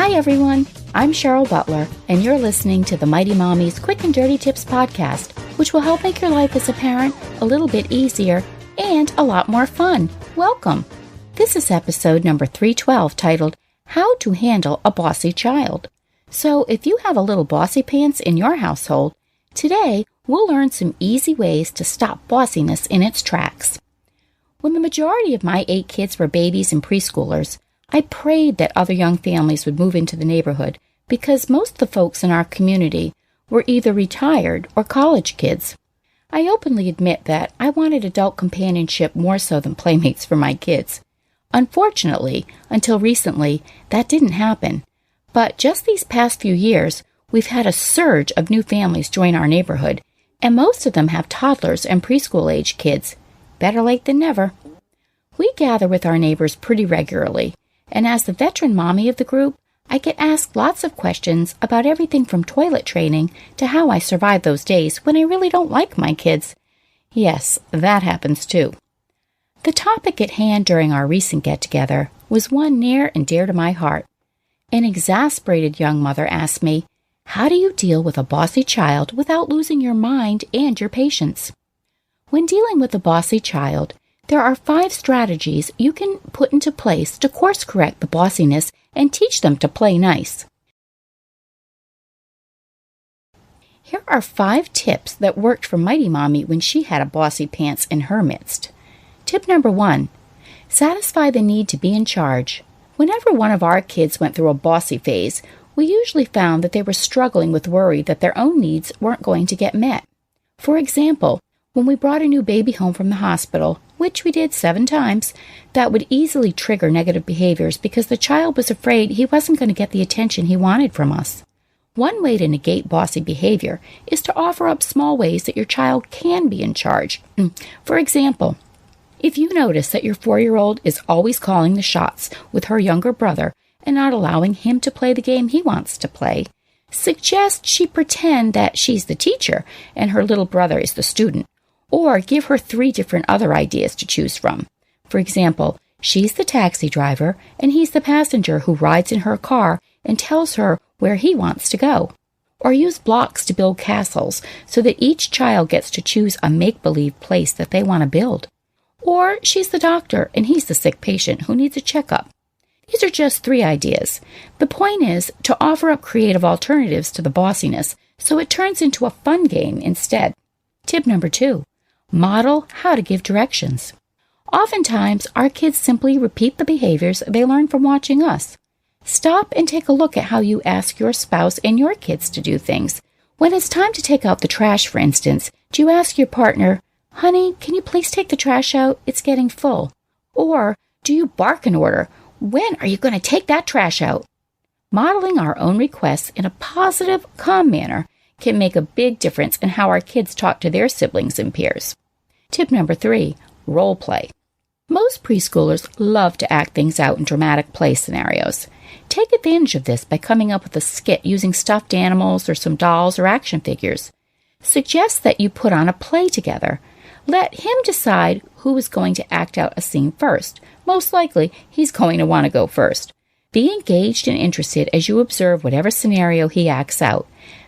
Hi everyone, I'm Cheryl Butler, and you're listening to the Mighty Mommy's Quick and Dirty Tips podcast, which will help make your life as a parent a little bit easier and a lot more fun. Welcome! This is episode number 312 titled, How to Handle a Bossy Child. So if you have a little bossy pants in your household, today we'll learn some easy ways to stop bossiness in its tracks. When the majority of my 8 kids were babies and preschoolers, I prayed that other young families would move into the neighborhood because most of the folks in our community were either retired or college kids. I openly admit that I wanted adult companionship more so than playmates for my kids. Unfortunately, until recently, that didn't happen. But just these past few years, we've had a surge of new families join our neighborhood, and most of them have toddlers and preschool-age kids. Better late than never. We gather with our neighbors pretty regularly, and as the veteran mommy of the group, I get asked lots of questions about everything from toilet training to how I survive those days when I really don't like my kids. Yes, that happens too. The topic at hand during our recent get-together was one near and dear to my heart. An exasperated young mother asked me, "How do you deal with a bossy child without losing your mind and your patience?" When dealing with a bossy child, there are 5 strategies you can put into place to course-correct the bossiness and teach them to play nice. Here are 5 tips that worked for Mighty Mommy when she had a bossy pants in her midst. Tip number 1, satisfy the need to be in charge. Whenever one of our kids went through a bossy phase, we usually found that they were struggling with worry that their own needs weren't going to get met. For example, when we brought a new baby home from the hospital, which we did 7 times, that would easily trigger negative behaviors because the child was afraid he wasn't going to get the attention he wanted from us. One way to negate bossy behavior is to offer up small ways that your child can be in charge. For example, if you notice that your 4-year-old is always calling the shots with her younger brother and not allowing him to play the game he wants to play, suggest she pretend that she's the teacher and her little brother is the student. Or give her 3 different other ideas to choose from. For example, she's the taxi driver and he's the passenger who rides in her car and tells her where he wants to go. Or use blocks to build castles so that each child gets to choose a make-believe place that they want to build. Or she's the doctor and he's the sick patient who needs a checkup. These are just 3 ideas. The point is to offer up creative alternatives to the bossiness so it turns into a fun game instead. Tip number 2. Model how to give directions. Oftentimes, our kids simply repeat the behaviors they learn from watching us. Stop and take a look at how you ask your spouse and your kids to do things. When it's time to take out the trash, for instance, do you ask your partner, "Honey, can you please take the trash out? It's getting full." Or do you bark an order, "When are you going to take that trash out?" Modeling our own requests in a positive, calm manner can make a big difference in how our kids talk to their siblings and peers. Tip number 3, role play. Most preschoolers love to act things out in dramatic play scenarios. Take advantage of this by coming up with a skit using stuffed animals or some dolls or action figures. Suggest that you put on a play together. Let him decide who is going to act out a scene first. Most likely, he's going to want to go first. Be engaged and interested as you observe whatever scenario he acts out.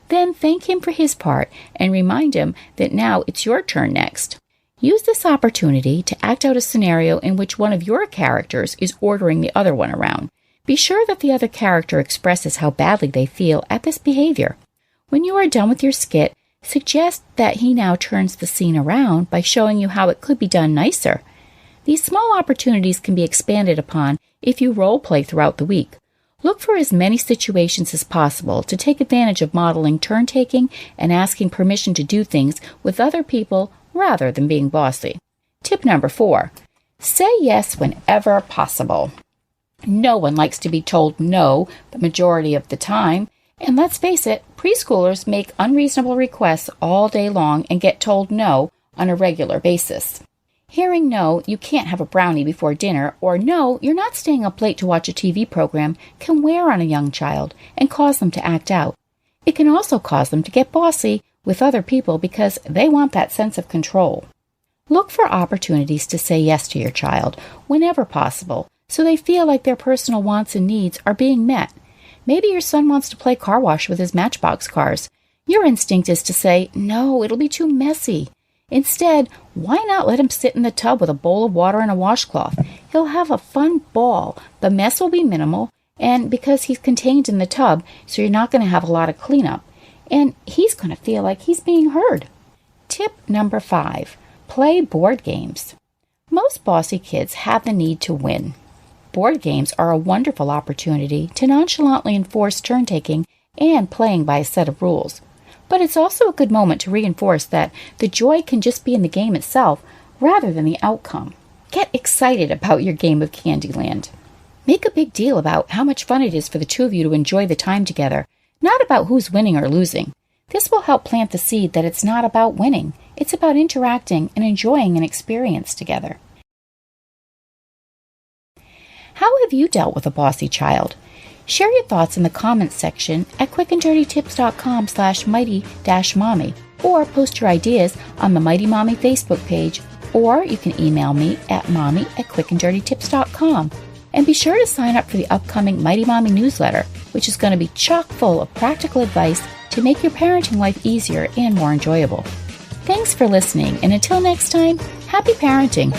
Then thank him for his part and remind him that now it's your turn next. Use this opportunity to act out a scenario in which one of your characters is ordering the other one around. Be sure that the other character expresses how badly they feel at this behavior. When you are done with your skit, suggest that he now turns the scene around by showing you how it could be done nicer. These small opportunities can be expanded upon if you role play throughout the week. Look for as many situations as possible to take advantage of modeling turn-taking and asking permission to do things with other people rather than being bossy. Tip number 4, say yes whenever possible. No one likes to be told no the majority of the time, and let's face it, preschoolers make unreasonable requests all day long and get told no on a regular basis. Hearing no, you can't have a brownie before dinner, or no, you're not staying up late to watch a TV program can wear on a young child and cause them to act out. It can also cause them to get bossy with other people because they want that sense of control. Look for opportunities to say yes to your child whenever possible so they feel like their personal wants and needs are being met. Maybe your son wants to play car wash with his Matchbox cars. Your instinct is to say, no, it'll be too messy. Instead, why not let him sit in the tub with a bowl of water and a washcloth? He'll have a fun ball. The mess will be minimal, and because he's contained in the tub, so you're not going to have a lot of cleanup. And he's going to feel like he's being heard. Tip number 5, play board games. Most bossy kids have the need to win. Board games are a wonderful opportunity to nonchalantly enforce turn-taking and playing by a set of rules. But it's also a good moment to reinforce that the joy can just be in the game itself rather than the outcome. Get excited about your game of Candyland. Make a big deal about how much fun it is for the two of you to enjoy the time together, not about who's winning or losing. This will help plant the seed that it's not about winning. It's about interacting and enjoying an experience together. How have you dealt with a bossy child? Share your thoughts in the comments section at quickanddirtytips.com/mighty-mommy, or post your ideas on the Mighty Mommy Facebook page, or you can email me at mommy@quickanddirtytips.com. And be sure to sign up for the upcoming Mighty Mommy newsletter, which is going to be chock full of practical advice to make your parenting life easier and more enjoyable. Thanks for listening, and until next time, happy parenting!